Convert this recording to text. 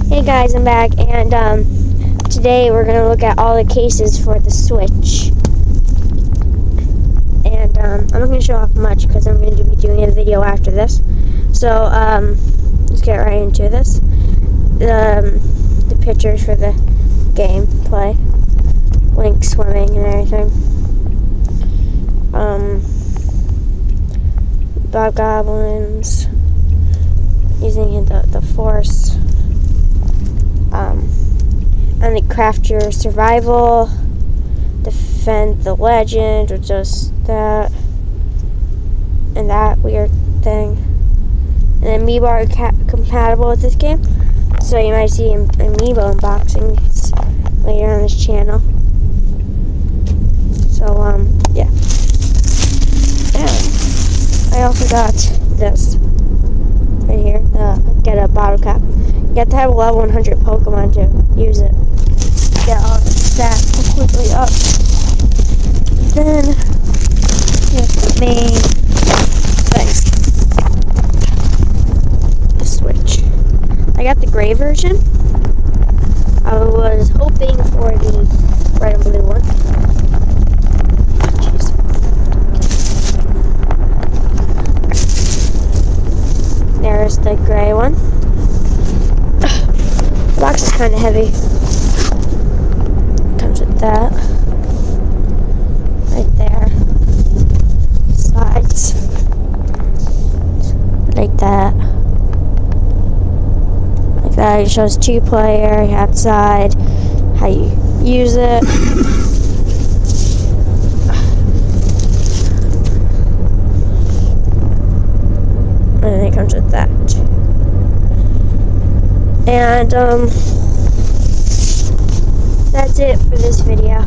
Hey guys, I'm back, and today we're gonna look at all the cases for the Switch. And I'm not gonna show off much because I'm going to be doing a video after this. So let's get right into this. The pictures for the gameplay, Link swimming and everything. Bokoblins using the Force. And they craft your survival, defend the legend, or just that, and that weird thing. And Amiibo are compatible with this game, so you might see Amiibo unboxings later on this channel. So, yeah. And I also got this right here, get a bottle cap. You have to have a level 100 Pokemon to use it. Get all the stats completely up. Then, here's the main thing. The Switch. I got the gray version. I was hoping for the red and blue one. Jeez. There's the gray one. The box is kind of heavy. Comes with that. Right there. Slides. Like that. Like that. It shows 2-player, outside, how you use it. And then it comes with that. And, that's it for this video.